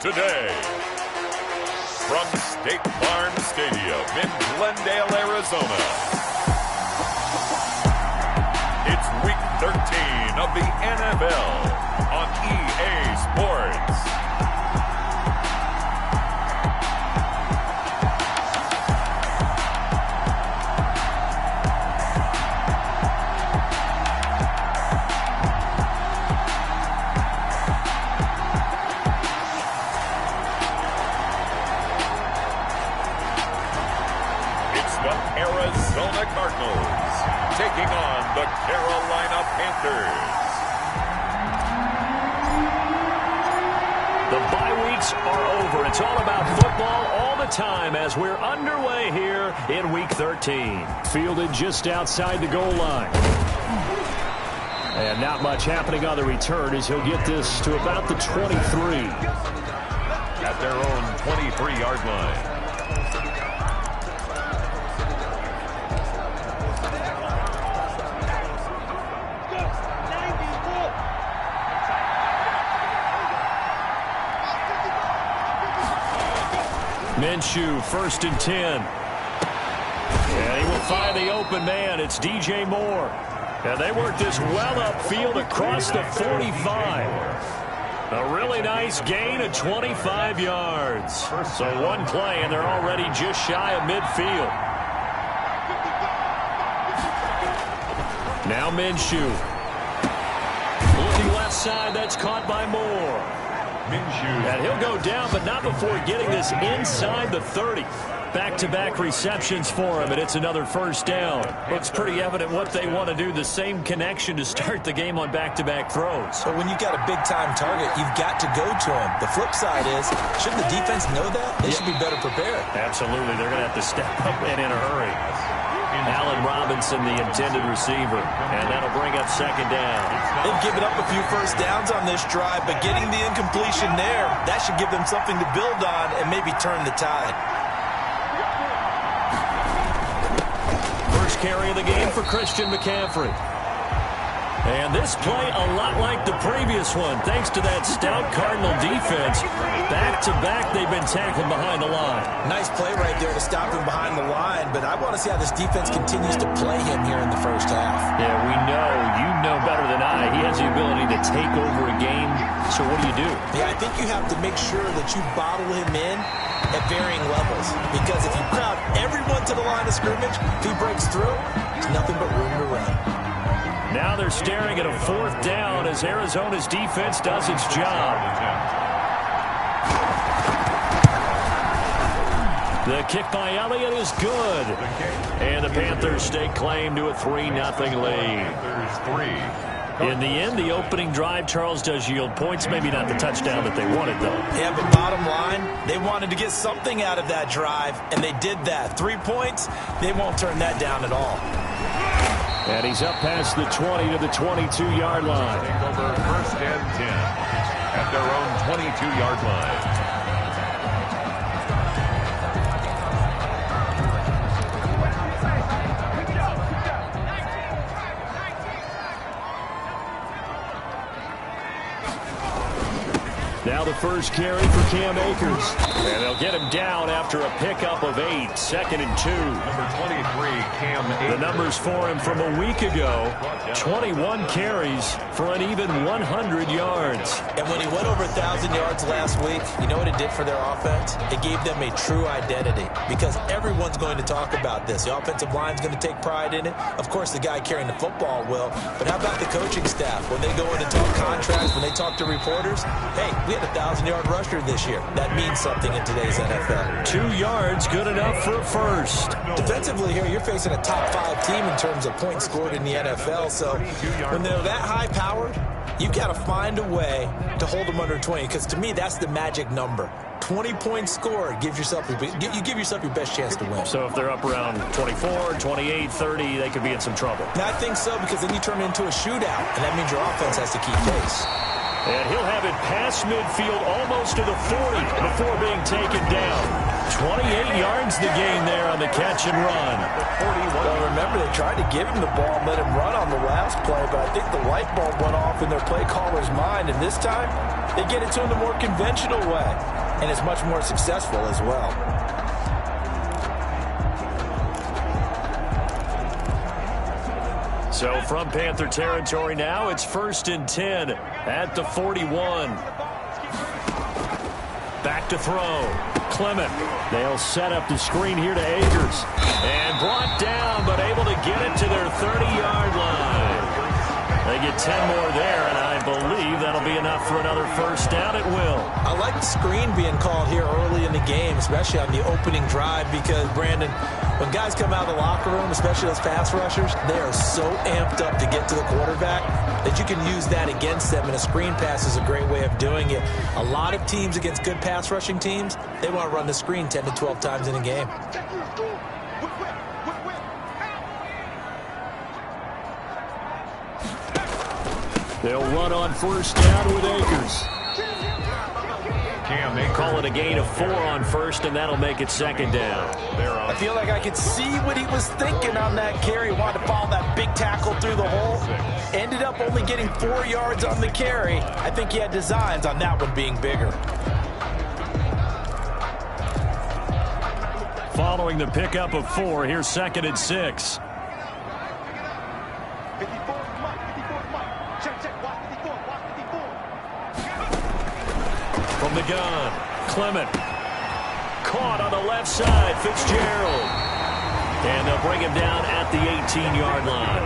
today. From State Farm Stadium in Glendale, Arizona, it's Week 13 of the NFL on EA Sports. Arizona Cardinals taking on the Carolina Panthers. The bye weeks are over. It's all about football all the time as we're underway here in Week 13. Fielded just outside the goal line. And not much happening on the return as he'll get this to about the 23. At their own 23-yard line. Minshew, 1st and 10. And he will find the open man. It's DJ Moore. And they work this well upfield across the 45. A really nice gain of 25 yards. So one play, and they're already just shy of midfield. Now Minshew. Looking left side, that's caught by Moore. And he'll go down, but not before getting this inside the 30. Back-to-back receptions for him, and it's another first down. Looks pretty evident what they want to do, the same connection to start the game on back-to-back throws. So when you got a big-time target, you've got to go to him. The flip side is, shouldn't the defense know that? They should be better prepared. Absolutely. They're going to have to step up and in a hurry. Allen Robinson, the intended receiver, and that'll bring up 2nd down. They've given up a few first downs on this drive, but getting the incompletion there, that should give them something to build on and maybe turn the tide. First carry of the game for Christian McCaffrey. And this play a lot like the previous one, thanks to that stout Cardinal defense. Back-to-back, they've been tackled behind the line. Nice play right there to stop him behind the line, but I want to see how this defense continues to play him here in the first half. Yeah, we know. You know better than I. He has the ability to take over a game. So what do? Yeah, I think you have to make sure that you bottle him in at varying levels, because if you crowd everyone to the line of scrimmage, if he breaks through, there's nothing but room to run. Now they're staring at a 4th down as Arizona's defense does its job. The kick by Elliott is good. And the Panthers stake claim to a 3-0 lead. In the end, the opening drive, Charles, does yield points. Maybe not the touchdown that they wanted, though. Yeah, but bottom line, they wanted to get something out of that drive, and they did that. 3 points, they won't turn that down at all. And he's up past the 20 to the 22-yard line. Take over 1st and 10 at their own 22-yard line. Now the first carry for Cam Akers. And they'll get him down after a pickup of 8. 2nd and 2. Number 23, Cam Akers. The numbers for him from a week ago. 21 carries for an even 100 yards. And when he went over 1,000 yards last week, you know what it did for their offense? It gave them a true identity, because everyone's going to talk about this. The offensive line's going to take pride in it. Of course, the guy carrying the football will. But how about the coaching staff? When they go in and talk contracts, when they talk to reporters, hey, we had a 1,000-yard rusher this year. That means something in today's NFL. 2 yards, good enough for a first. Defensively here, you're facing a top-5 team in terms of points scored in the NFL. So when they're that high-powered, you've got to find a way to hold them under 20, because to me, that's the magic number. 20 points scored gives yourself you give yourself your best chance to win. So if they're up around 24, 28, 30, they could be in some trouble. Now, I think so, because then you turn it into a shootout, and that means your offense has to keep pace. And he'll have it past midfield almost to the 40 before being taken down. 28 yards the gain there on the catch and run. Well, remember, they tried to give him the ball and let him run on the last play, but I think the light bulb went off in their play caller's mind, and this time they get it to him the more conventional way, and it's much more successful as well. So from Panther territory now, it's 1st and 10 at the 41. Back to throw. Clement. They'll set up the screen here to Akers. And brought down, but able to get it to their 30-yard line. They get 10 more there, and I believe that'll be enough for another first down. It will. I like the screen being called here early in the game, especially on the opening drive, because, Brandon, when guys come out of the locker room, especially those pass rushers, they are so amped up to get to the quarterback that you can use that against them, and a screen pass is a great way of doing it. A lot of teams against good pass rushing teams, they want to run the screen 10 to 12 times in a game. They'll run on first down with Akers. They call it a gain of 4 on first, and that'll make it second down. I feel like I could see what he was thinking on that carry. Wanted to follow that big tackle through the hole. Ended up only getting 4 yards on the carry. I think he had designs on that one being bigger. Following the pickup of 4, here's 2nd and 6. From the gun, Clement. Caught on the left side, Fitzgerald. And they'll bring him down at the 18-yard line.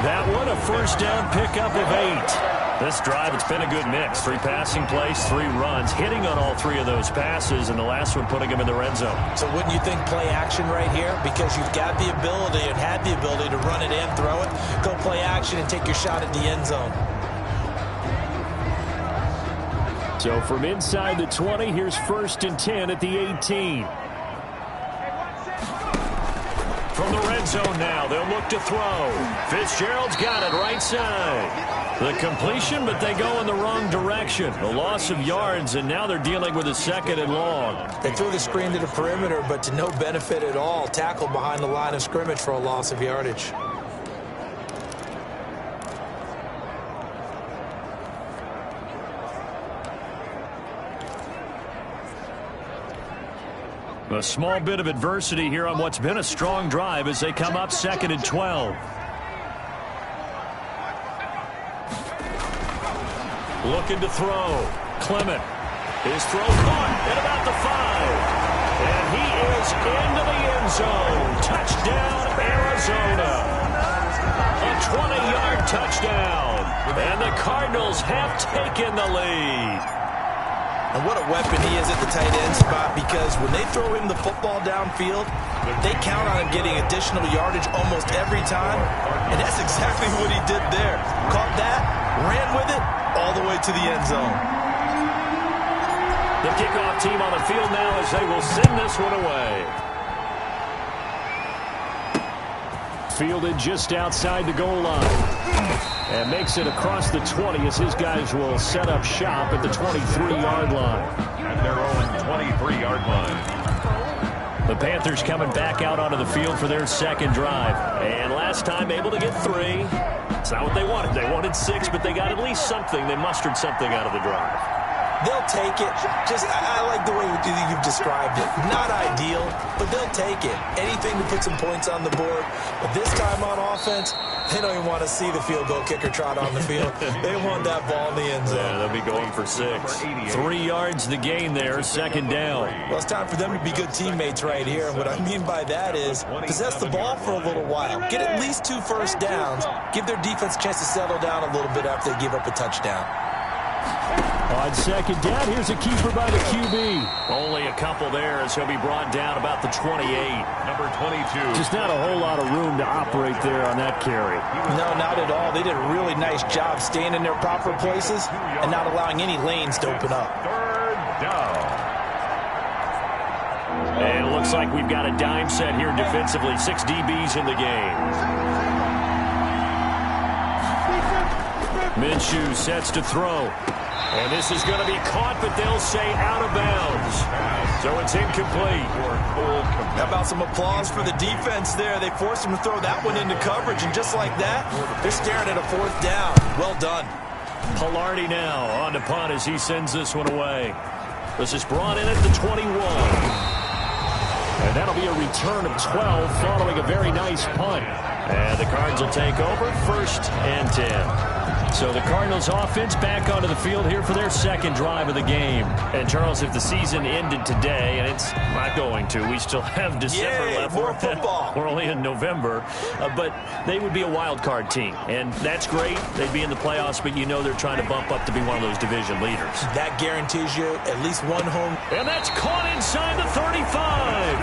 That one, a first down pickup of 8. This drive, it's been a good mix. 3 passing plays, 3 runs, hitting on all 3 of those passes, and the last one putting him in the red zone. So wouldn't you think play action right here? Because you've got the ability and had the ability to run it and throw it. Go play action and take your shot at the end zone. So from inside the 20, here's 1st and 10 at the 18. From the red zone now, they'll look to throw. Fitzgerald's got it right side. The completion, but they go in the wrong direction. A loss of yards, and now they're dealing with a 2nd and long. They threw the screen to the perimeter, but to no benefit at all. Tackled behind the line of scrimmage for a loss of yardage. A small bit of adversity here on what's been a strong drive as they come up 2nd and 12. Looking to throw. Clement. His throw caught at about the 5. And he is into the end zone. Touchdown, Arizona. A 20-yard touchdown. And the Cardinals have taken the lead. And what a weapon he is at the tight end spot, because when they throw him the football downfield, they count on him getting additional yardage almost every time. And that's exactly what he did there. Caught that, ran with it, all the way to the end zone. The kickoff team on the field now as they will send this one away. Fielded just outside the goal line. And makes it across the 20 as his guys will set up shop at the 23-yard line. At their own 23-yard line. The Panthers coming back out onto the field for their 2nd drive. And last time able to get 3. It's not what they wanted. They wanted 6, but they got at least something. They mustered something out of the drive. They'll take it. I like the way you've described it. Not ideal, but they'll take it. Anything to put some points on the board. But this time on offense, they don't even want to see the field goal kicker trot on the field. They want that ball in the end zone. Yeah, they'll be going for 6. 3 yards the gain there, 2nd down. Well, it's time for them to be good teammates right here. And what I mean by that is possess the ball for a little while. Get at least 2 first downs. Give their defense a chance to settle down a little bit after they give up a touchdown. On 2nd down, here's a keeper by the QB. Only a couple there as he'll be brought down about the 28. Number 22. Just not a whole lot of room to operate there on that carry. No, not at all. They did a really nice job staying in their proper places and not allowing any lanes to open up. 3rd down. And it looks like we've got a dime set here defensively. 6 DBs in the game. Minshew sets to throw. And this is going to be caught, but they'll say out of bounds. So it's incomplete. How about some applause for the defense there? They forced him to throw that one into coverage, and just like that, they're staring at a 4th down. Well done. Palardy now on to punt as he sends this one away. This is brought in at the 21. And that'll be a return of 12 following a very nice punt. And the Cards will take over 1st and 10. So the Cardinals offense back onto the field here for their 2nd drive of the game. And Charles, if the season ended today, and it's not going to, we still have December left. More football. We're only in November, but they would be a wild card team. And that's great. They'd be in the playoffs, but you know they're trying to bump up to be one of those division leaders. That guarantees you at least one home. And that's caught inside the 35.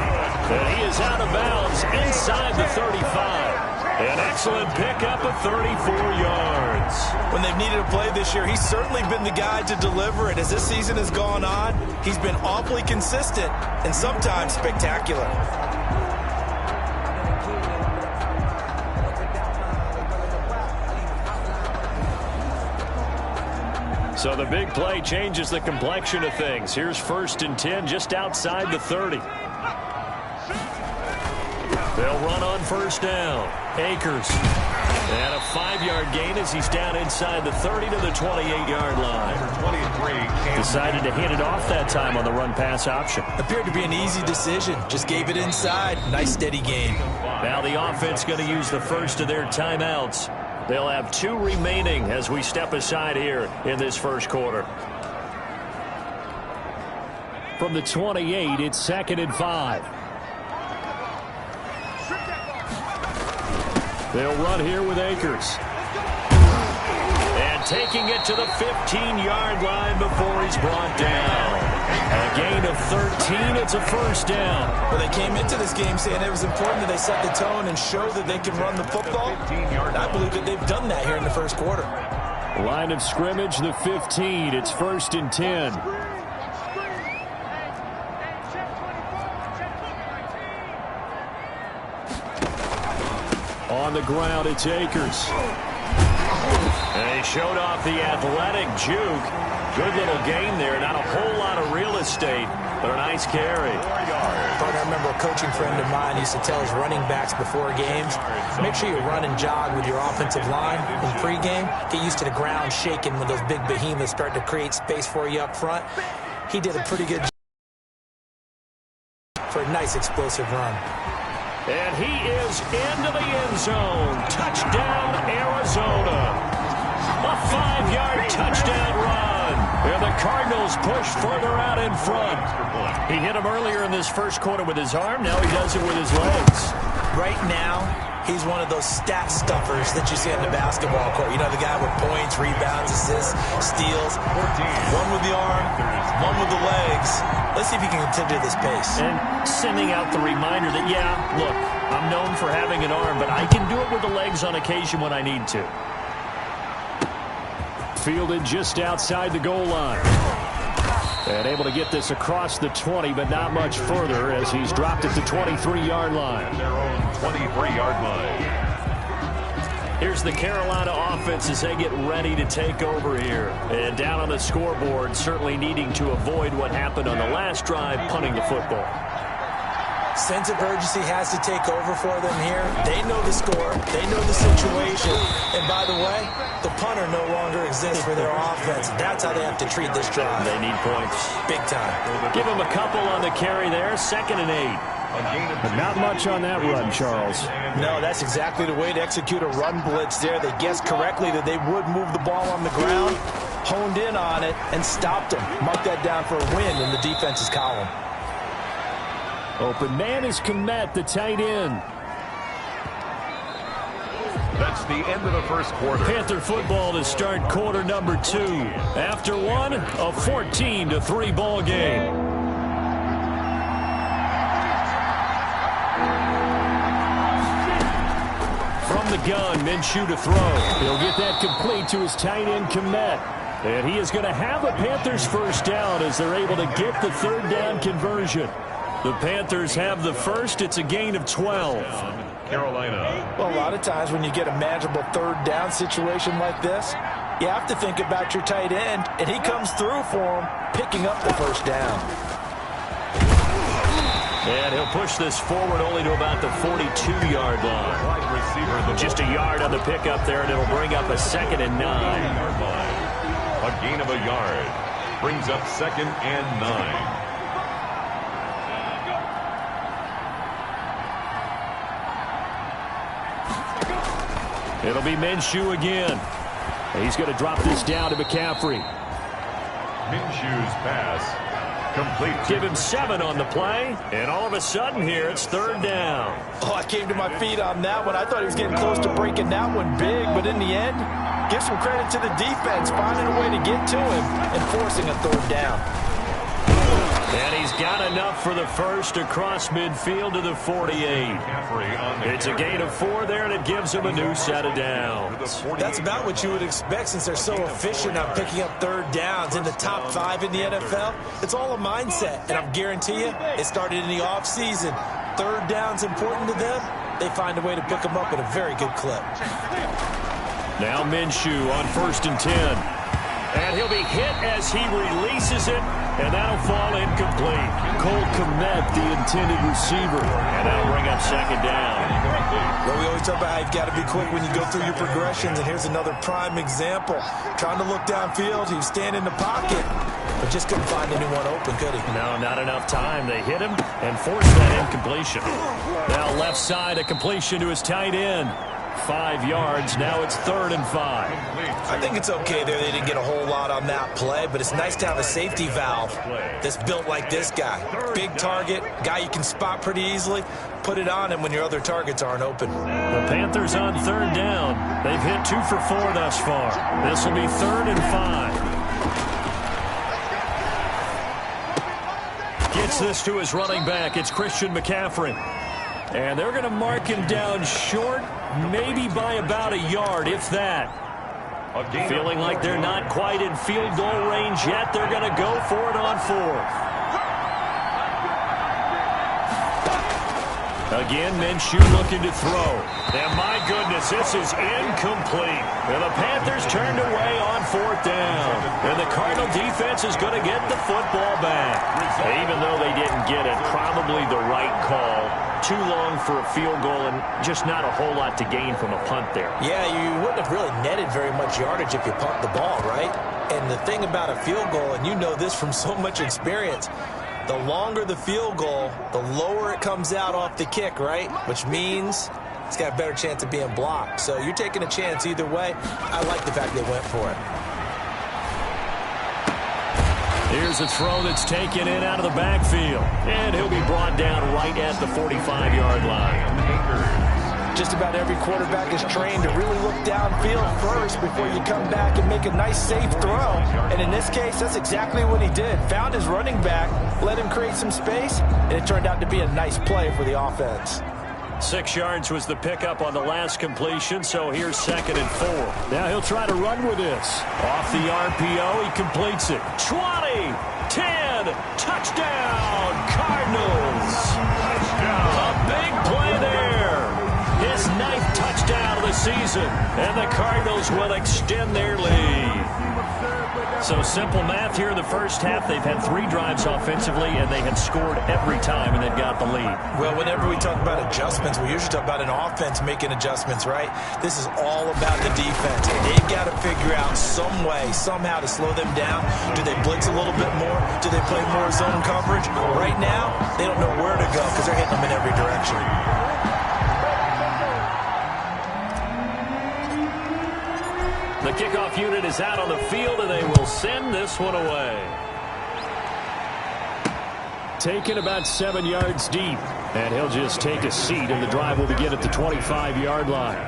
And he is out of bounds inside the 35. An excellent pickup of 34 yards. When they've needed a play this year, he's certainly been the guy to deliver it. As this season has gone on, he's been awfully consistent and sometimes spectacular. So the big play changes the complexion of things. Here's 1st and 10 just outside the 30. They'll run on 1st down. Akers. And a 5-yard gain as he's down inside the 30 to the 28-yard line. Decided to hand it off that time on the run-pass option. Appeared to be an easy decision. Just gave it inside. Nice steady gain. Now the offense going to use the first of their timeouts. They'll have 2 remaining as we step aside here in this 1st quarter. From the 28, it's 2nd and 5. They'll run here with Akers. And taking it to the 15-yard line before he's brought down. A gain of 13. It's a 1st down. Well, they came into this game saying it was important that they set the tone and show that they can run the football. And I believe that they've done that here in the 1st quarter. Line of scrimmage, the 15. It's 1st and 10. On the ground, it's Akers. And he showed off the athletic juke. Good little gain there. Not a whole lot of real estate, but a nice carry. I remember a coaching friend of mine used to tell his running backs before games, make sure you run and jog with your offensive line in pregame. Get used to the ground shaking when those big behemoths start to create space for you up front. He did a pretty good job for a nice explosive run. And he is into the end zone. Touchdown, Arizona. A 5-yard touchdown run. And the Cardinals push further out in front. He hit him earlier in this 1st quarter with his arm. Now he does it with his legs. Right now, he's one of those stat stuffers that you see on the basketball court. You know, the guy with points, rebounds, assists, steals. One with the arm, one with the legs. Let's see if he can continue this pace. And sending out the reminder that, yeah, look, I'm known for having an arm, but I can do it with the legs on occasion when I need to. Fielded just outside the goal line. And able to get this across the 20, but not much further as he's dropped at the 23-yard line. Their own 23-yard line. Here's the Carolina offense as they get ready to take over here. And down on the scoreboard, certainly needing to avoid what happened on the last drive, punting the football. Sense of urgency has to take over for them here. They know the score. They know the situation. And by the way, the punter no longer exists for their offense. That's how they have to treat this drive. They need points. Big time. Give them a couple on the carry there. 2nd and 8. But not much on that run, Charles. No, that's exactly the way to execute a run blitz there. They guessed correctly that they would move the ball on the ground, honed in on it, and stopped them. Mark that down for a win in the defense's column. Open man is Kmet, the tight end. That's the end of the 1st quarter. Panther football to start quarter number 2. After one, a 14-3 ball game. From the gun, Minshew to throw. He'll get that complete to his tight end, Kmet. And he is going to have a Panthers 1st down as they're able to get the 3rd down conversion. The Panthers have the first. It's a gain of 12. Carolina. Well, a lot of times when you get a manageable 3rd down situation like this, You have to think about your tight end, and he comes through for him, picking up the first down. And he'll push this forward only to about the 42-yard line. Just a yard on the pickup there, and it'll bring up a 2nd and 9. A gain of a yard brings up 2nd and 9. It'll be Minshew again. He's going to drop this down to McCaffrey. Minshew's pass complete. Give him 7 on the play, and all of a sudden here it's 3rd down. Oh, I came to my feet on that one. I thought he was getting close to breaking that one big, but in the end, give some credit to the defense, finding a way to get to him and forcing a 3rd down. And he's got enough for the first across midfield to the 48. It's a gain of 4 there, and it gives him a new set of downs. That's about what you would expect since they're so efficient on picking up 3rd downs in the top 5 in the NFL. It's all a mindset, and I guarantee you, it started in the offseason. 3rd down's important to them. They find a way to pick them up at a very good clip. Now Minshew on 1st and 10. And he'll be hit as he releases it, and that'll fall incomplete. Cole Kmet, the intended receiver, and that'll bring up 2nd down. Well, we always talk about how you've got to be quick when you go through your progressions, and here's another prime example. Trying to look downfield, he was standing in the pocket, but just couldn't find anyone open, could he? No, not enough time. They hit him and forced that incompletion. Now left side, a completion to his tight end. 5 yards. Now it's 3rd and 5. I think it's okay there. They didn't get a whole lot on that play, but it's nice to have a safety valve that's built like this guy. Big target, guy you can spot pretty easily. Put it on him when your other targets aren't open. The Panthers on 3rd down. They've hit 2 for 4 thus far. This will be 3rd and 5. Gets this to his running back. It's Christian McCaffrey. And they're going to mark him down short, maybe by about a yard, if that. Feeling like they're not quite in field goal range yet, they're going to go for it on 4th. Again, Minshew looking to throw. And my goodness, this is incomplete. And the Panthers turned away on 4th down. And the Cardinal defense is going to get the football back. Even though they didn't get it, probably the right call. Too long for a field goal and just not a whole lot to gain from a punt there. Yeah, you wouldn't have really netted very much yardage if you punt the ball, right? And the thing about a field goal, and you know this from so much experience, the longer the field goal, the lower it comes out off the kick, right? Which means it's got a better chance of being blocked. So you're taking a chance either way. I like the fact they went for it. Here's a throw that's taken in out of the backfield. And he'll be brought down right at the 45-yard line. Just about every quarterback is trained to really look downfield first before you come back and make a nice, safe throw. And in this case, that's exactly what he did. Found his running back, let him create some space, and it turned out to be a nice play for the offense. 6 yards was the pickup on the last completion, so here's 2nd and 4. Now he'll try to run with this. Off the RPO, he completes it. 20, 10, touchdown, Cardinals. A big play there. His 9th touchdown of the season, and the Cardinals will extend their lead. So simple math here in the first half. They've had 3 drives offensively, and they have scored every time, and they've got the lead. Well, whenever we talk about adjustments, we usually talk about an offense making adjustments, right? This is all about the defense. They've got to figure out some way, somehow to slow them down. Do they blitz a little bit more? Do they play more zone coverage? Right now, they don't know where to go because they're hitting them in every direction. The kickoff unit is out on the field, and they will send this one away. Taken about 7 yards deep, and he'll just take a seat, and the drive will begin at the 25-yard line.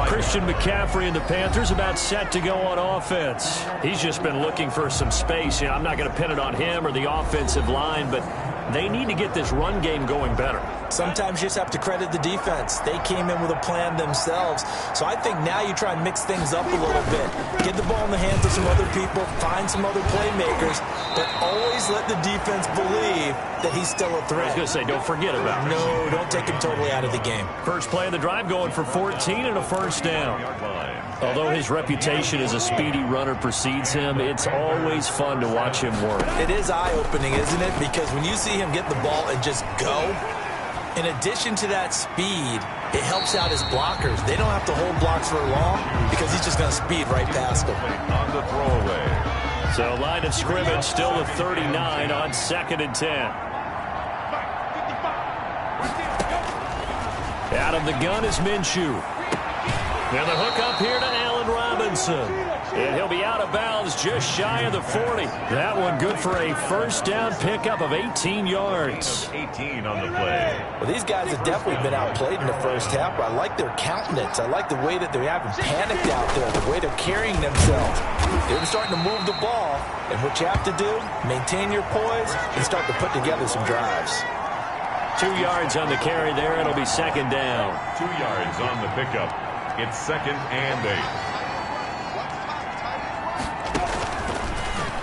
Christian McCaffrey and the Panthers about set to go on offense. He's just been looking for some space. You know, I'm not going to pin it on him or the offensive line, but they need to get this run game going better. Sometimes you just have to credit the defense. They came in with a plan themselves. So I think now you try and mix things up a little bit. Get the ball in the hands of some other people, find some other playmakers, but always let the defense believe that he's still a threat. I was going to say, don't forget about it. No, don't take him totally out of the game. First play of the drive going for 14 and a first down. Although his reputation as a speedy runner precedes him, it's always fun to watch him work. It is eye-opening, isn't it? Because when you see him get the ball and just go, in addition to that speed, it helps out his blockers. They don't have to hold blocks for long because he's just going to speed right past them. On the throwaway. So line of scrimmage still at 39 on 2nd and 10. Out of the gun is Minshew. And the hook up here to Allen Robinson. And he'll be out of bounds just shy of the 40. That one good for a first down pickup of 18 yards. 18 on the play. Well, these guys have definitely been outplayed in the first half, but I like their countenance. I like the way that they're having panicked out there, the way they're carrying themselves. They're starting to move the ball, and what you have to do, maintain your poise and start to put together some drives. 2 yards on the carry there. It'll be second down. 2 yards on the pickup. It's 2nd and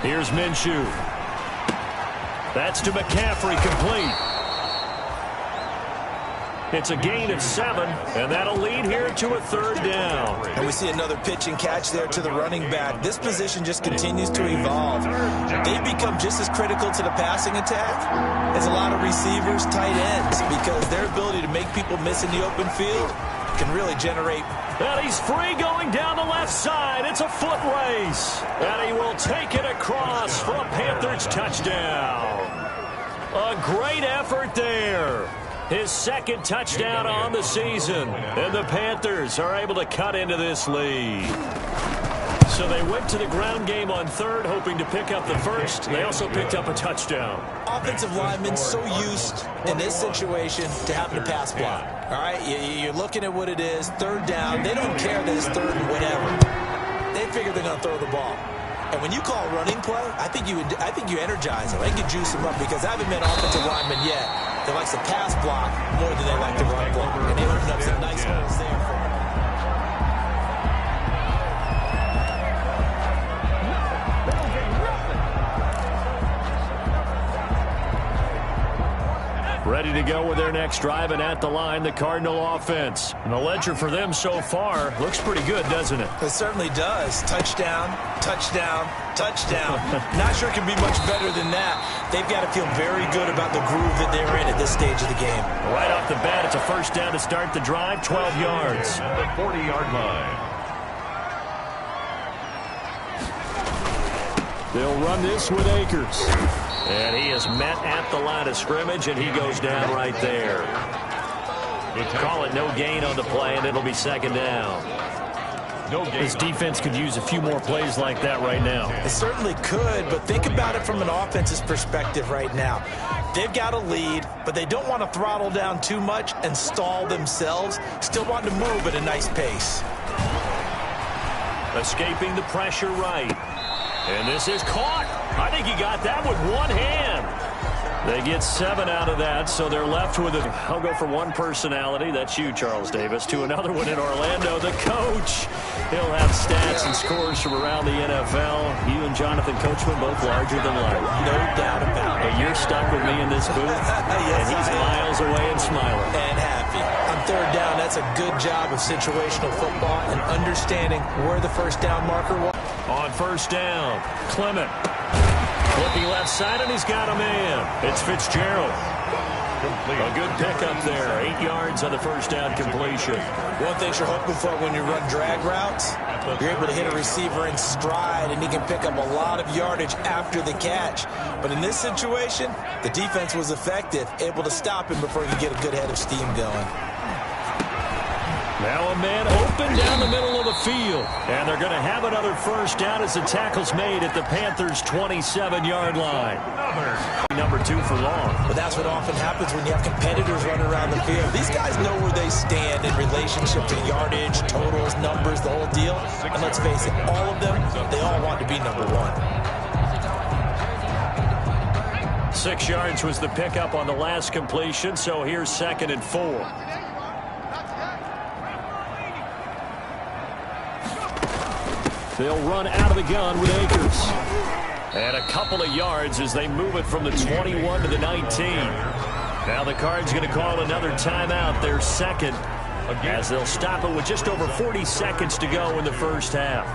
8. Here's Minshew. That's to McCaffrey, complete. It's a gain of 7, and that'll lead here to a third down. And we see another pitch and catch there to the running back. This position just continues to evolve. They become just as critical to the passing attack as a lot of receivers, tight ends, because their ability to make people miss in the open field can really generate. And he's free going down the left side. It's a foot race. And he will take it across for a Panthers touchdown. A great effort there. His second touchdown on the season. And the Panthers are able to cut into this lead. So they went to the ground game on third, hoping to pick up the first. They also picked up a touchdown. Offensive linemen so used in this situation to having to pass block. All right, you're looking at what it is, third down. They don't care that it's third and whatever. They figure they're going to throw the ball. And when you call running play, I think you energize them. I think you juice them up because I haven't met an offensive lineman yet that likes to pass block more than they like to run block. And they open up some nice holes there for them. Ready to go with their next drive, and at the line, the Cardinal offense. And the ledger for them so far looks pretty good, doesn't it? It certainly does. Touchdown, touchdown, touchdown. Not sure it can be much better than that. They've got to feel very good about the groove that they're in at this stage of the game. Right off the bat, it's a first down to start the drive, 12 yards. The 40-yard line. They'll run this with Akers. And he is met at the line of scrimmage, and he goes down right there. Call it no gain on the play, and it'll be second down. This defense could use a few more plays like that right now. It certainly could, but think about it from an offense's perspective right now. They've got a lead, but they don't want to throttle down too much and stall themselves. Still want to move at a nice pace. Escaping the pressure right. And this is caught. I think he got that with one hand. They get 7 out of that, so they're left with it. I'll go from one personality, that's you, Charles Davis, to another one in Orlando, the coach. He'll have stats and scores from around the NFL. You and Jonathan Coachman both larger than life. No doubt about it. But you're stuck with me in this booth, yes, and he's miles away and smiling. And happy. On third down, that's a good job of situational football and understanding where the first down marker was. On first down, Clement. Looking left side, and he's got a man. It's Fitzgerald. A good pickup there. 8 yards on the first down completion. One thing you're hoping for when you run drag routes, you're able to hit a receiver in stride, and he can pick up a lot of yardage after the catch. But in this situation, the defense was effective, able to stop him before he could get a good head of steam going. Now a man open down the middle of the field. And they're going to have another first down as the tackle's made at the Panthers' 27-yard line. Number 2 for long. But that's what often happens when you have competitors running around the field. These guys know where they stand in relationship to yardage, totals, numbers, the whole deal. And let's face it, all of them, they all want to be number 1. 6 yards was the pickup on the last completion, so here's 2nd and 4. They'll run out of the gun with Akers. And a couple of yards as they move it from the 21 to the 19. Now the Cards going to call another timeout, their second, as they'll stop it with just over 40 seconds to go in the first half.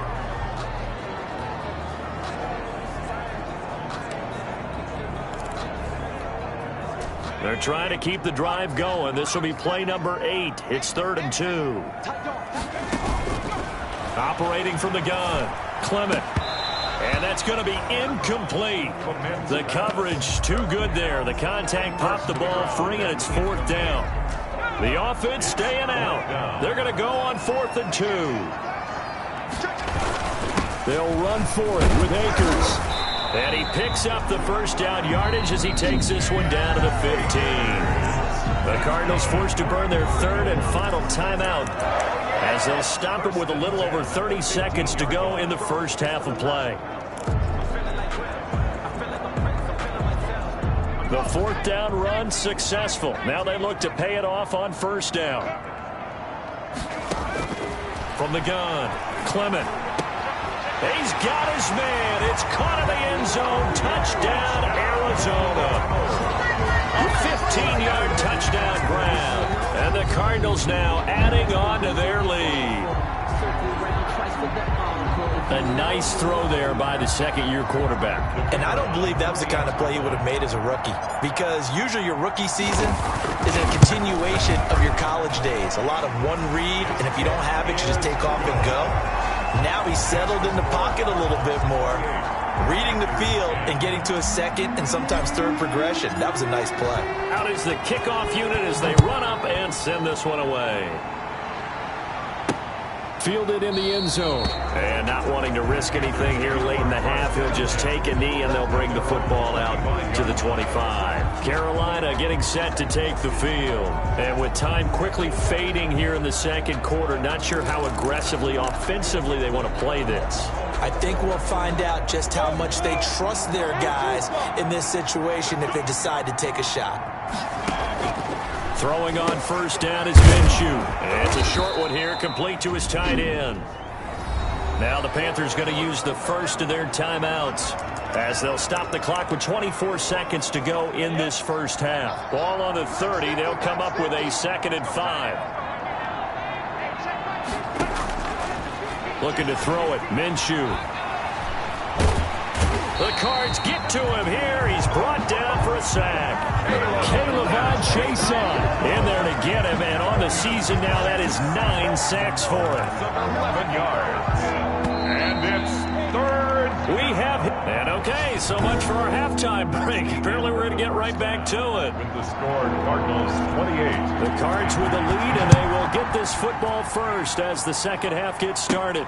They're trying to keep the drive going. This will be play number 8. It's 3rd and 2. Operating from the gun, Clement. And that's going to be incomplete. The coverage too good there. The contact popped the ball free, and it's 4th down. The offense staying out. They're going to go on 4th and 2. They'll run for it with Akers. And he picks up the first down yardage as he takes this one down to the 15. The Cardinals forced to burn their 3rd and final timeout as they'll stop it with a little over 30 seconds to go in the first half of play. The 4th down run successful. Now they look to pay it off on 1st down. From the gun, Clement. He's got his man. It's caught in the end zone. Touchdown, Arizona. A 15-yard touchdown grab. And the Cardinals now adding on to their lead. A nice throw there by the second-year quarterback. And I don't believe that was the kind of play he would have made as a rookie, because usually your rookie season is a continuation of your college days. A lot of one read, and if you don't have it, you just take off and go. Now he's settled in the pocket a little bit more, reading the field and getting to a second and sometimes third progression. That was a nice play. Out is the kickoff unit as they run up and send this one away. Fielded in the end zone. And not wanting to risk anything here late in the half, he'll just take a knee and they'll bring the football out to the 25. Carolina getting set to take the field. And with time quickly fading here in the second quarter, not sure how aggressively, offensively they want to play this. I think we'll find out just how much they trust their guys in this situation if they decide to take a shot. Throwing on 1st down is Minshew. And it's a short one here, complete to his tight end. Now the Panthers going to use the first of their timeouts as they'll stop the clock with 24 seconds to go in this first half. Ball on the 30. They'll come up with a 2nd and 5. Looking to throw it, Minshew. The Cards get to him here. He's brought down for a sack. Caleb Chason in there to get him, and on the season now, that is 9 sacks for him. 11 yards. And it's 3rd. We have him. And okay, so much for our halftime break. Apparently we're going to get right back to it. With the score, Cardinals 28. The Cards with the lead, and they will get this football first as the second half gets started.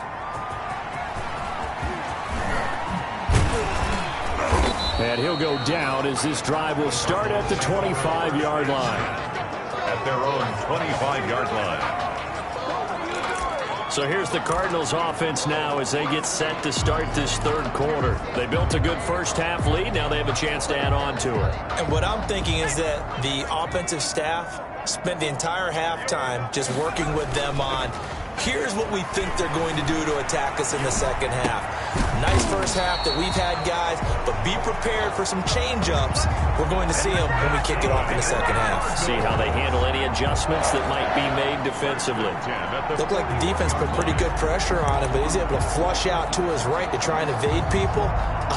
And he'll go down as this drive will start at the 25-yard line. At their own 25-yard line. So here's the Cardinals offense now as they get set to start this third quarter. They built a good first half lead. Now they have a chance to add on to it. And what I'm thinking is that the offensive staff spent the entire halftime just working with them on, here's what we think they're going to do to attack us in the second half. Nice first half that we've had, guys, but be prepared for some change-ups. We're going to see them when we kick it off in the second half. See how they handle any adjustments that might be made defensively. Looked like the defense put pretty good pressure on him, but he's able to flush out to his right to try and evade people.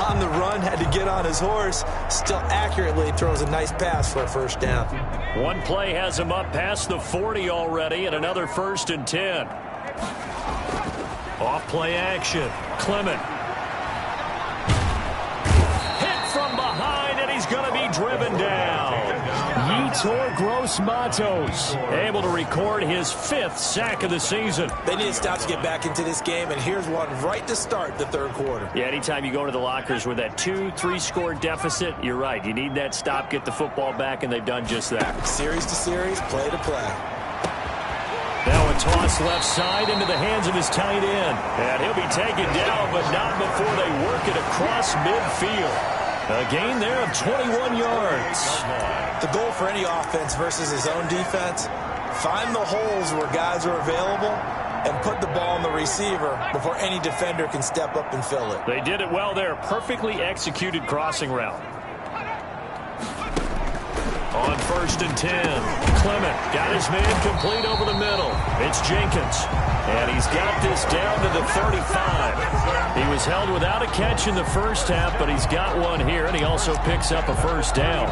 On the run, had to get on his horse. Still accurately throws a nice pass for a first down. One play has him up past the 40 already, and another 1st and 10. Off play action. Clement. Hit from behind, and he's going to be driven down. Yetur Gross-Matos able to record his 5th sack of the season. They need to stop to get back into this game, and here's one right to start the third quarter. Yeah, anytime you go to the lockers with that 2-3 score deficit, you're right. You need that stop, get the football back, and they've done just that. Series to series, play to play. Now a toss left side into the hands of his tight end. And he'll be taken down, but not before they work it across midfield. A gain there of 21 yards. The goal for any offense versus his own defense, find the holes where guys are available and put the ball on the receiver before any defender can step up and fill it. They did it well there. Perfectly executed crossing route. On 1st and 10, Clement got his man complete over the middle. It's Jenkins, and he's got this down to the 35. He was held without a catch in the first half, but he's got one here, and he also picks up a first down.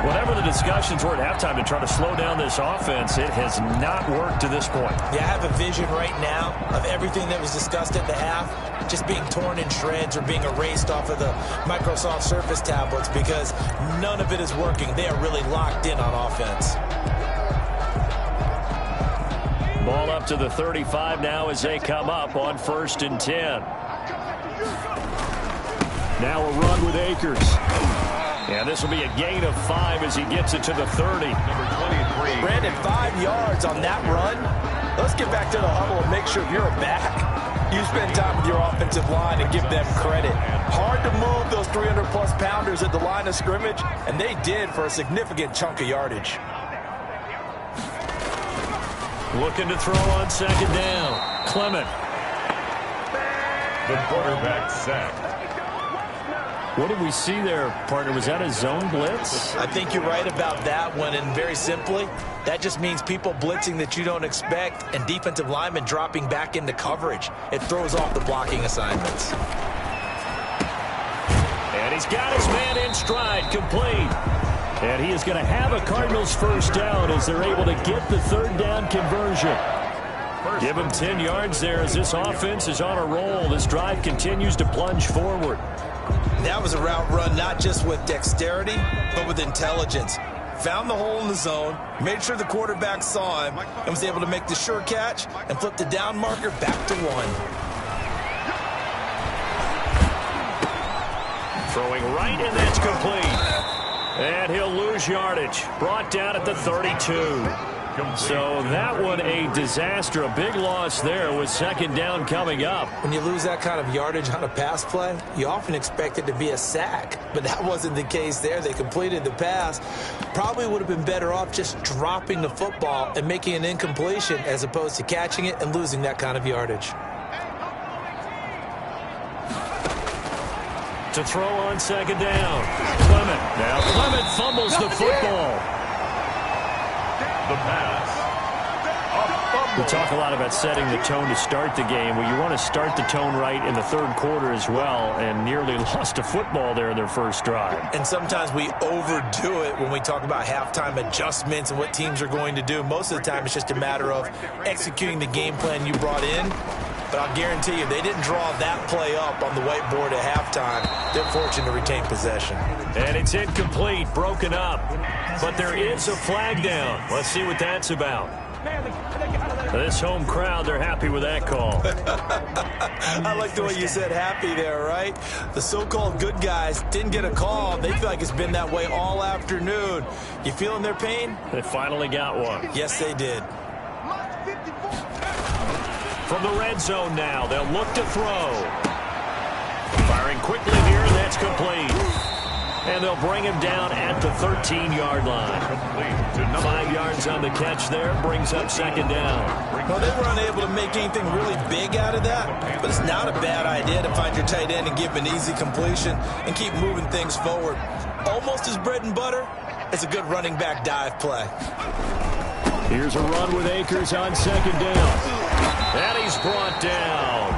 Whatever the discussions were at halftime to try to slow down this offense, it has not worked to this point. Yeah, I have a vision right now of everything that was discussed at the half just being torn in shreds or being erased off of the Microsoft Surface tablets because none of it is working. They are really locked in on offense. Ball up to the 35 now as they come up on 1st and 10. Now a run with Akers. And this will be a gain of 5 as he gets it to the 30. Number 23. Brandon, 5 yards on that run. Let's get back to the huddle and make sure if you're a back, you spend time with your offensive line and give them credit. Hard to move those 300-plus pounders at the line of scrimmage, and they did for a significant chunk of yardage. Looking to throw on 2nd down. Clement. The quarterback sacked. What did we see there, partner? Was that a zone blitz? I think you're right about that one, and very simply, that just means people blitzing that you don't expect and defensive linemen dropping back into coverage. It throws off the blocking assignments. And he's got his man in stride, complete. And he is going to have a Cardinals first down as they're able to get the 3rd down conversion. Give him 10 yards there as this offense is on a roll. This drive continues to plunge forward. That was a route run not just with dexterity, but with intelligence. Found the hole in the zone, made sure the quarterback saw him, and was able to make the sure catch and flip the down marker back to 1. Throwing right, and that's complete. And he'll lose yardage. Brought down at the 32. So that one a disaster. A big loss there with 2nd down coming up. When you lose that kind of yardage on a pass play, you often expect it to be a sack. But that wasn't the case there. They completed the pass. Probably would have been better off just dropping the football and making an incompletion as opposed to catching it and losing that kind of yardage. To throw on 2nd down. Clement. Now Clement fumbles the football. The pass. We talk a lot about setting the tone to start the game. Well, you want to start the tone right in the 3rd quarter as well, and nearly lost a football there in their first drive. And sometimes we overdo it when we talk about halftime adjustments and what teams are going to do. Most of the time it's just a matter of executing the game plan you brought in. But I'll guarantee you, they didn't draw that play up on the whiteboard at halftime. They're fortunate to retain possession. And it's incomplete, broken up. But there is a flag down. Let's see what that's about. This home crowd, they're happy with that call. I like the way you said happy there, right? The so-called good guys didn't get a call. They feel like it's been that way all afternoon. You feeling their pain? They finally got one. Yes, they did. From the red zone now, they'll look to throw. Firing quickly here, and that's complete. And they'll bring him down at the 13-yard line. 5 yards on the catch there, brings up 2nd down. Well, they were unable to make anything really big out of that, but it's not a bad idea to find your tight end and give him an easy completion and keep moving things forward. Almost as bread and butter, it's a good running back dive play. Here's a run with Akers on 2nd down. And he's brought down.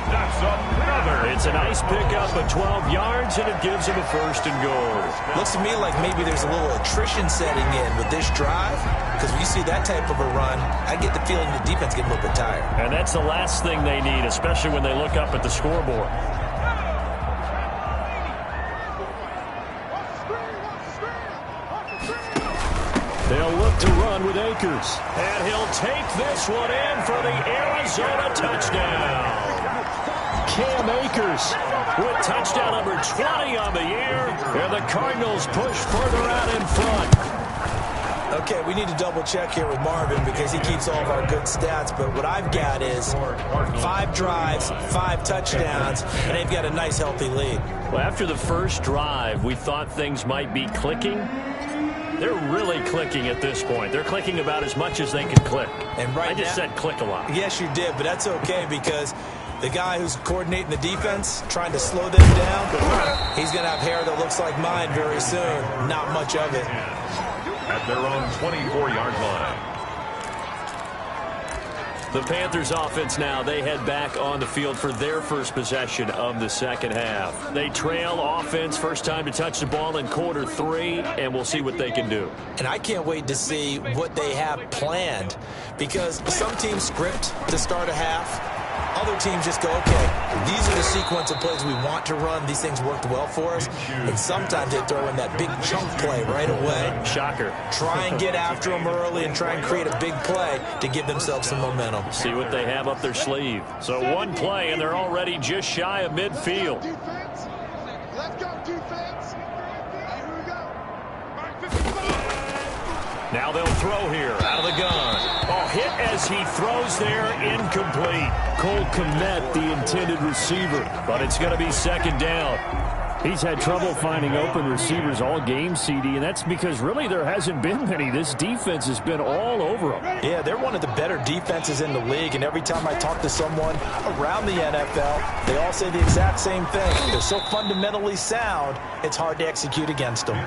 That's another. It's a nice pickup of 12 yards, and it gives him a 1st and goal. Looks to me like maybe there's a little attrition setting in with this drive, because when you see that type of a run, I get the feeling the defense get a little bit tired. And that's the last thing they need, especially when they look up at the scoreboard. They'll look to run with Akers. And he'll take this one in for the Arizona touchdown. Cam Akers with touchdown number 20 on the year. And the Cardinals push further out in front. Okay, we need to double check here with Marvin because he keeps all of our good stats, but what I've got is 5 drives, 5 touchdowns, and they've got a nice healthy lead. Well, after the first drive, we thought things might be clicking. They're really clicking at this point. They're clicking about as much as they can click. And right I just now, said click a lot. Yes, you did, but that's okay because the guy who's coordinating the defense, trying to slow them down, he's going to have hair that looks like mine very soon. Not much of it. At their own 24-yard line. The Panthers offense now, they head back on the field for their first possession of the second half. They trail offense, first time to touch the ball in quarter 3, and we'll see what they can do. And I can't wait to see what they have planned because some teams script to start a half. Other teams just go, okay, these are the sequence of plays we want to run. These things worked well for us. And sometimes they throw in that big chunk play right away. Shocker. Try and get after them early and try and create a big play to give themselves some momentum. See what they have up their sleeve. So one play, and they're already just shy of midfield. Let's go, defense. Here we go. Now they'll throw here out of the gun. Oh, hit as he throws there, incomplete. Cole Kmet, the intended receiver. But it's going to be second down. He's had trouble finding open receivers all game, CD, and that's because really there hasn't been many. This defense has been all over them. Yeah, they're one of the better defenses in the league, and every time I talk to someone around the NFL, they all say the exact same thing. They're so fundamentally sound, it's hard to execute against them.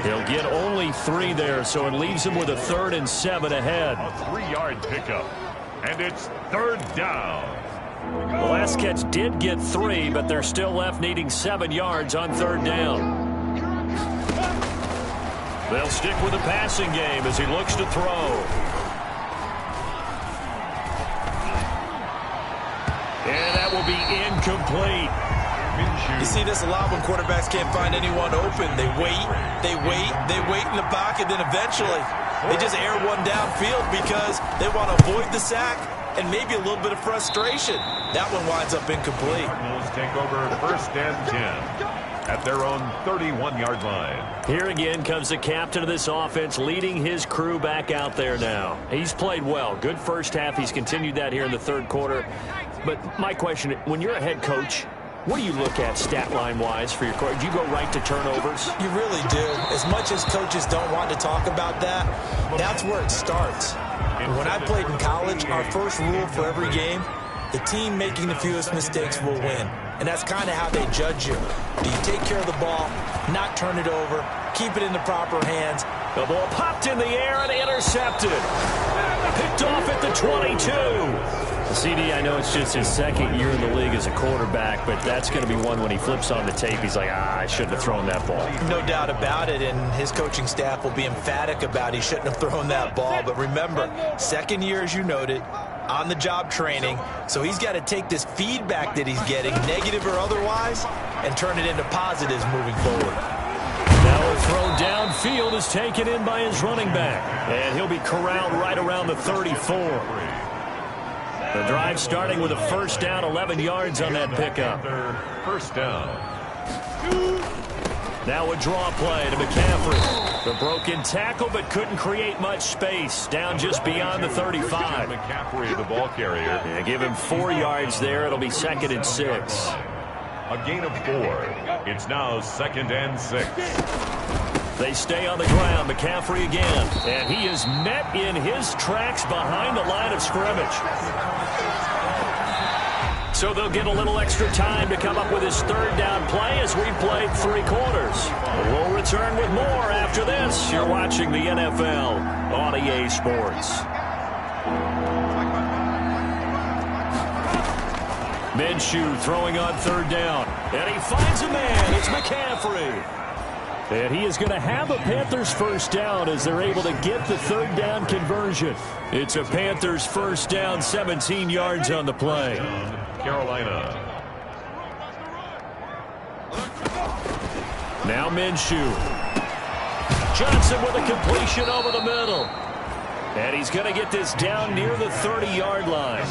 He'll get only 3 there, so it leaves him with a 3rd and 7 ahead. A 3-yard pickup. And it's 3rd down. The last catch did get 3, but they're still left needing 7 yards on 3rd down. They'll stick with the passing game as he looks to throw. And that will be incomplete. You see this a lot when quarterbacks can't find anyone open. They wait in the pocket, then eventually they just air one downfield because they want to avoid the sack and maybe a little bit of frustration. That one winds up incomplete. Cardinals take over 1st and 10 at their own 31-yard line. Here again comes the captain of this offense leading his crew back out there now. He's played well. Good first half. He's continued that here in the 3rd quarter. But my question, when you're a head coach, what do you look at stat line-wise for your coach? Do you go right to turnovers? You really do. As much as coaches don't want to talk about that, that's where it starts. When I played in college, our first rule for every game, the team making the fewest mistakes will win. And that's kind of how they judge you. Do you take care of the ball, not turn it over, keep it in the proper hands? The ball popped in the air and intercepted. Picked off at the 22. CD, I know it's just his 2nd year in the league as a quarterback, but that's going to be one when he flips on the tape. He's like, I shouldn't have thrown that ball. No doubt about it, and his coaching staff will be emphatic about he shouldn't have thrown that ball. But remember, 2nd year, as you noted, on-the-job training, so he's got to take this feedback that he's getting, negative or otherwise, and turn it into positives moving forward. Now a throw downfield is taken in by his running back, and he'll be corralled right around the 34. The drive starting with a 1st down, 11 yards on that pickup. 1st down. Now a draw play to McCaffrey. The broken tackle, but couldn't create much space. Down just beyond the 35. McCaffrey, the ball carrier. Yeah, give him 4 yards there. It'll be 2nd and 6. A gain of 4. It's now 2nd and 6. They stay on the ground. McCaffrey again. And he is met in his tracks behind the line of scrimmage. So they'll get a little extra time to come up with his 3rd down play as we've played 3 quarters. We'll return with more after this. You're watching the NFL on EA Sports. Minshew throwing on 3rd down. And he finds a man. It's McCaffrey. And he is going to have a Panthers 1st down as they're able to get the 3rd down conversion. It's a Panthers 1st down, 17 yards on the play. Carolina. Now Minshew. Johnson with a completion over the middle. And he's going to get this down near the 30-yard line.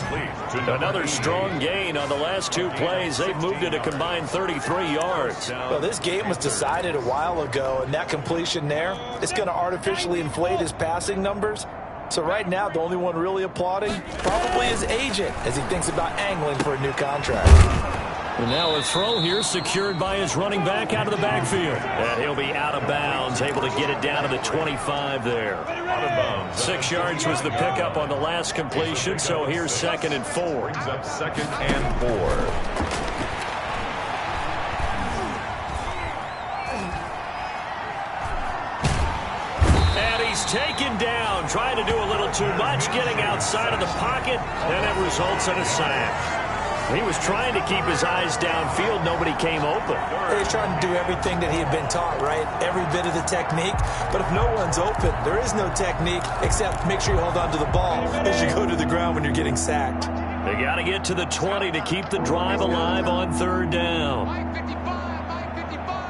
Another strong gain on the last two plays. They've moved it a combined 33 yards. Well, this game was decided a while ago, and that completion there is going to artificially inflate his passing numbers. So right now, the only one really applauding probably his agent as he thinks about angling for a new contract. And now a throw here secured by his running back out of the backfield. And he'll be out of bounds, able to get it down to the 25 there. Out of bounds. 6 yards was the pickup on the last completion, so here's 2nd and 4. Brings up 2nd and 4. And he's taken down, trying to do a little too much, getting outside of the pocket, and it results in a sack. He was trying to keep his eyes downfield. Nobody came open. He's trying to do everything that he had been taught, right? Every bit of the technique. But if no one's open, there is no technique except make sure you hold on to the ball as you go to the ground when you're getting sacked. They got to get to the 20 to keep the drive alive on 3rd down. Line 55, line 55.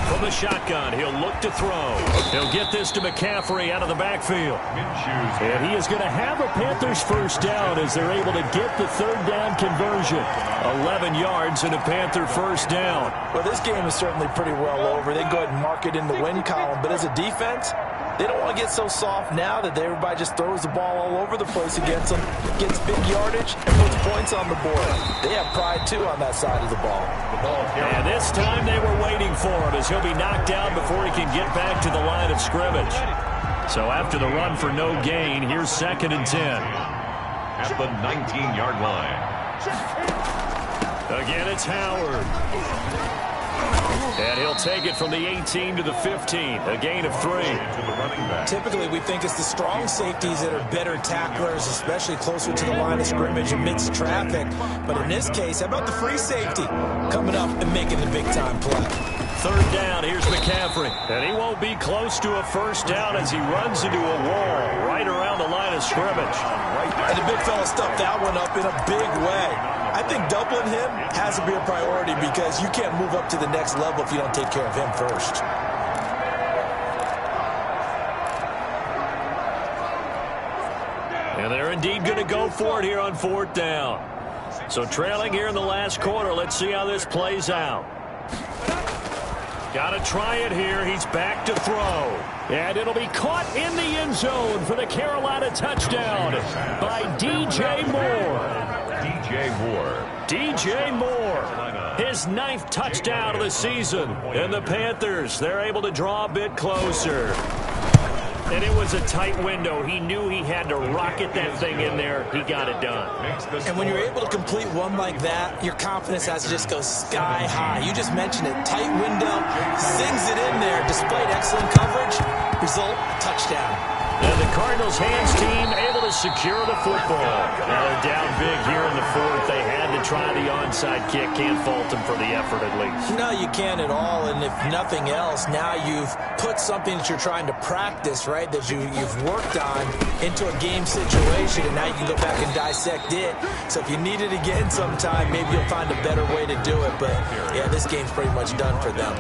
From the shotgun, he'll look to throw. He'll get this to McCaffrey out of the backfield. And he is going to have a Panthers first down as they're able to get the 3rd down conversion. 11 yards and a Panther first down. Well, this game is certainly pretty well over. They can go ahead and mark it in the win column. But as a defense, they don't want to get so soft now that everybody just throws the ball all over the place against them, gets big yardage, and puts points on the board. They have pride, too, on that side of the ball. And this time they were waiting for him as he'll be knocked down before he can get back to the line of scrimmage. So after the run for no gain, here's 2nd and 10. At the 19-yard line. Again, it's Howard. And he'll take it from the 18 to the 15, a gain of 3. To the running back. Typically, we think it's the strong safeties that are better tacklers, especially closer to the line of scrimmage amidst traffic. But in this case, how about the free safety coming up and making the big-time play? 3rd down, here's McCaffrey. And he won't be close to a first down as he runs into a wall right around the line of scrimmage. And the big fella stuffed that one up in a big way. I think doubling him has to be a priority because you can't move up to the next level if you don't take care of him first. And they're indeed going to go for it here on 4th down. So trailing here in the last quarter, let's see how this plays out. Got to try it here. He's back to throw. And it'll be caught in the end zone for the Carolina touchdown by DJ Moore. DJ Moore, his 9th touchdown of the season. And the Panthers, they're able to draw a bit closer. And it was a tight window. He knew he had to rocket that thing in there. He got it done. And when you're able to complete one like that, your confidence has to just go sky high. You just mentioned it. Tight window, sings it in there despite excellent coverage. Result, touchdown. And the Cardinals' hands team able to secure the football. Now they're down big here in the 4th. They had to try the onside kick. Can't fault them for the effort at least. No, you can't at all. And if nothing else, now you've put something that you're trying to practice, right, that you've worked on into a game situation. And now you can go back and dissect it. So if you need it again sometime, maybe you'll find a better way to do it. But, yeah, this game's pretty much done for them.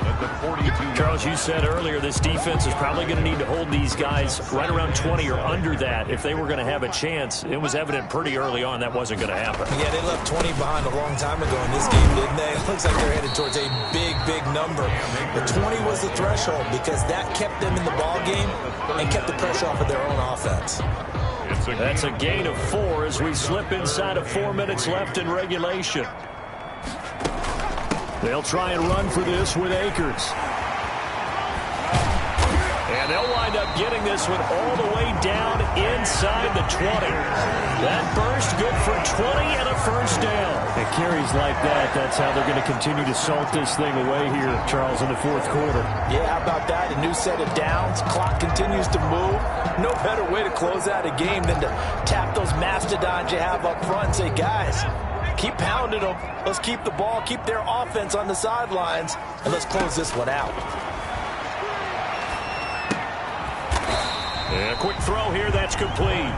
Charles, you said earlier this defense is probably going to need to hold these guys right around 20 or under that if they were going to have a chance. It was evident pretty early on that wasn't going to happen. Yeah, they left 20 behind a long time ago in this game, didn't they? It looks like they're headed towards a big, big number. But 20 was the threshold because that kept them in the ball game and kept the pressure off of their own offense. That's a gain of 4 as we slip inside of 4 minutes left in regulation. They'll try and run for this with Akers. And they'll wind up getting this one all the way down inside the 20. That burst good for 20 and a first down. And carries like that, that's how they're going to continue to salt this thing away here, Charles, in the 4th quarter. Yeah, how about that? A new set of downs. Clock continues to move. No better way to close out a game than to tap those mastodons you have up front and say, guys, keep pounding them. Let's keep the ball, keep their offense on the sidelines, and let's close this one out. And a quick throw here, that's complete.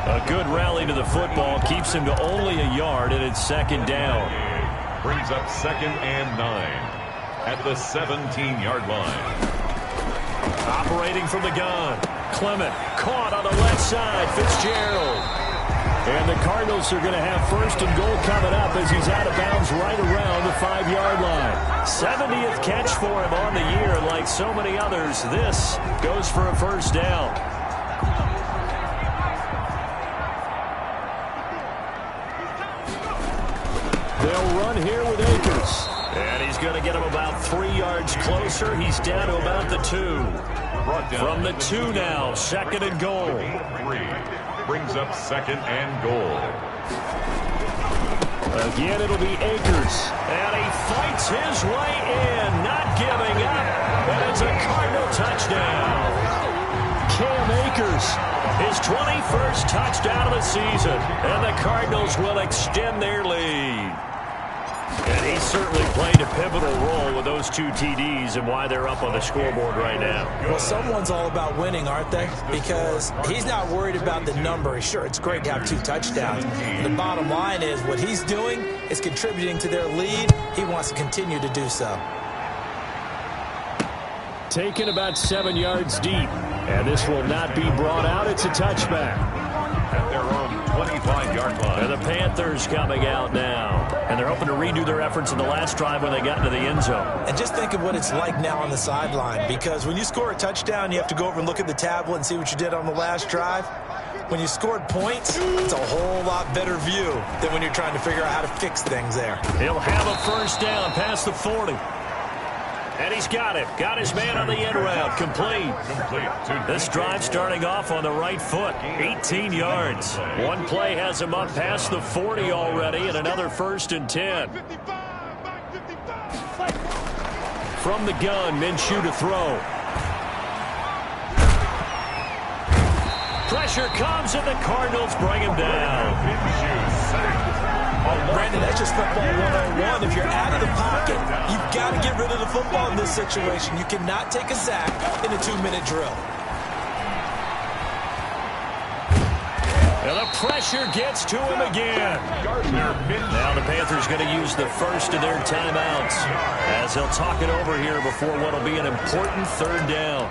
A good rally to the football keeps him to only a yard, and it's 2nd down. Brings up 2nd and 9 at the 17-yard line. Operating from the gun. Clement caught on the left side. Fitzgerald. And the Cardinals are going to have first and goal coming up as he's out of bounds right around the 5-yard line. 70th catch for him on the year. And like so many others, this goes for a first down. They'll run here with Akers. And he's going to get him about 3 yards closer. He's down to about the 2. From the 2 now, second and goal. 3 brings up second and goal. Again, it'll be Akers. And he fights his way in, not giving up. And it's a Cardinal touchdown. Cam Akers, his 21st touchdown of the season. And the Cardinals will extend their lead. And he certainly played a pivotal role with those 2 TDs and why they're up on the scoreboard right now. Well, someone's all about winning, aren't they? Because he's not worried about the number. Sure, it's great to have 2 touchdowns. The bottom line is what he's doing is contributing to their lead. He wants to continue to do so. Taken about 7 yards deep. And this will not be brought out. It's a touchback. At their own 25-yard line. And the Panthers coming out now. And they're hoping to redo their efforts in the last drive when they got into the end zone. And just think of what it's like now on the sideline. Because when you score a touchdown, you have to go over and look at the tablet and see what you did on the last drive. When you scored points, it's a whole lot better view than when you're trying to figure out how to fix things there. He'll have a first down past the 40. And he's got it. Got his man on the end route. Complete. This drive starting off on the right foot. 18 yards. One play has him up past the 40 already, and another first and 10. From the gun, Minshew to throw. Pressure comes, and the Cardinals bring him down. Brandon, that's just football 101. If you're out of the pocket, you've got to get rid of the football in this situation. You cannot take a sack in a 2-minute drill. And the pressure gets to him again. Now the Panthers going to use the first of their timeouts as they'll talk it over here before what will be an important third down.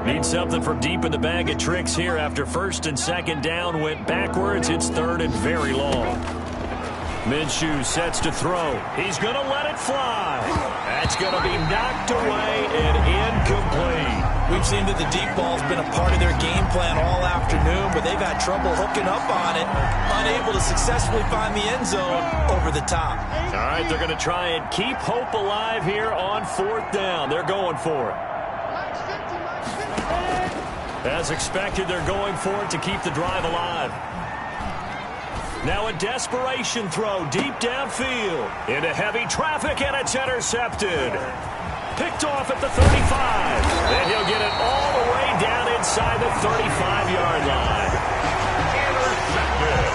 Need something from deep in the bag of tricks here after first and second down went backwards. It's third and very long. Minshew sets to throw. He's going to let it fly. That's going to be knocked away and incomplete. We've seen that the deep ball's been a part of their game plan all afternoon, but they've had trouble hooking up on it, unable to successfully find the end zone over the top. All right, they're going to try and keep hope alive here on fourth down. They're going for it. As expected, they're going for it to keep the drive alive. Now a desperation throw deep downfield into heavy traffic, and it's intercepted. Picked off at the 35. And he'll get it all the way down inside the 35-yard line. Intercepted.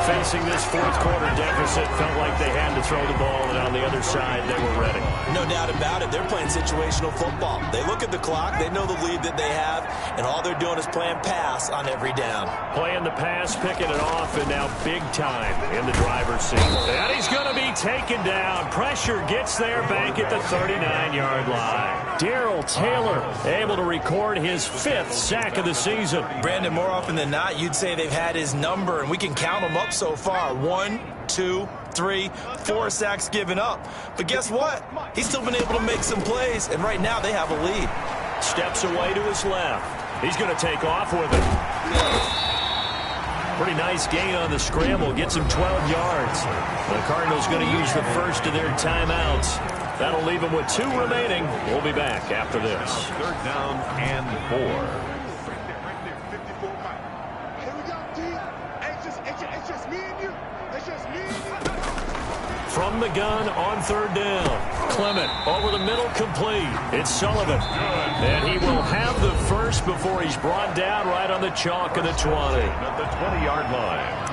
Facing this fourth quarter deficit, felt like they had to throw the ball, and on the other side, they were ready. No doubt about it. They're playing situational football. They look at the clock. They know the lead that they have, and all they're doing is playing pass on every down. Playing the pass, picking it off, and now big time in the driver's seat. And he's going to be taken down. Pressure gets there back at the 39-yard line. Darrell Taylor able to record his 5th sack of the season. Brandon, more often than not, you'd say they've had his number, and we can count them up so far. 1, 2, 3, 4 sacks given up. But guess what? He's still been able to make some plays, and right now they have a lead. Steps away to his left. He's going to take off with it. Pretty nice gain on the scramble. Gets him 12 yards. The Cardinals going to use the first of their timeouts. That'll leave them with 2 remaining. We'll be back after this. Third down and 4. Here we go, D. It's just me and you. It's just me and you. From the gun on third down. Clement over the middle, complete. It's Sullivan. And he will have the first before he's brought down right on the chalk of the 20. At the 20-yard line.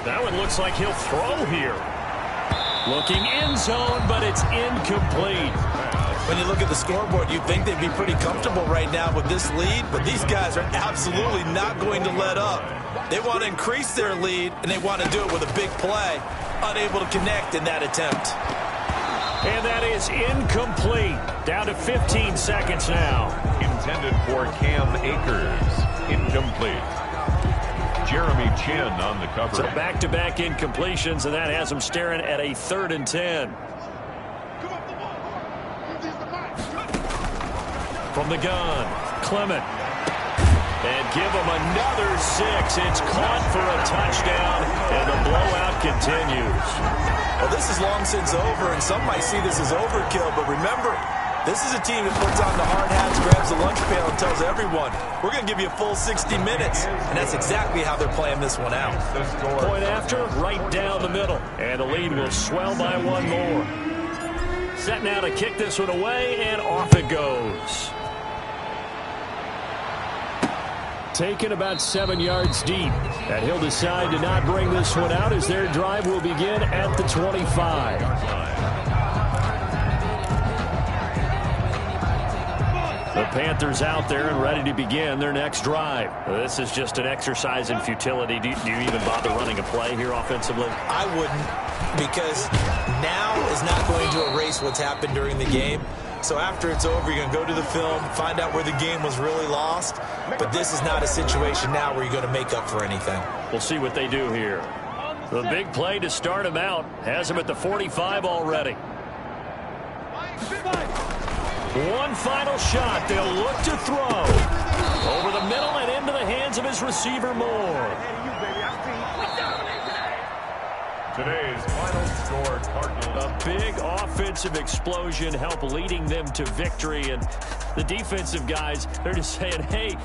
That one looks like he'll throw here. Looking end zone, but it's incomplete. When you look at the scoreboard, you'd think they'd be pretty comfortable right now with this lead, but these guys are absolutely not going to let up. They want to increase their lead, and they want to do it with a big play. Unable to connect in that attempt. And that is incomplete. Down to 15 seconds now. Intended for Cam Akers. Incomplete. Jeremy Chin on the cover. So back-to-back incompletions, and that has them staring at a 3rd and 10. From the gun, Clement. And give him another 6. It's caught for a touchdown, and the blowout continues. Well, this is long since over, and some might see this as overkill, but remember, this is a team that puts on the hard hats, grabs the lunch pail, and tells everyone, we're going to give you a full 60 minutes. And that's exactly how they're playing this one out. Point after, right down the middle. And the lead will swell by 1 more. Set now to kick this one away, and off it goes. Taken about 7 yards deep. And he'll decide to not bring this one out as their drive will begin at the 25. The Panthers out there and ready to begin their next drive. This is just an exercise in futility. Do you even bother running a play here offensively? I wouldn't, because now is not going to erase what's happened during the game. So after it's over, you're going to go to the film, find out where the game was really lost. But this is not a situation now where you're going to make up for anything. We'll see what they do here. The big play to start him out has him at the 45 already. One final shot. They'll look to throw. Over the middle and into the hands of his receiver, Moore. Today's final score, Cardinals. A big offensive explosion help leading them to victory. And the defensive guys, they're just saying, hey,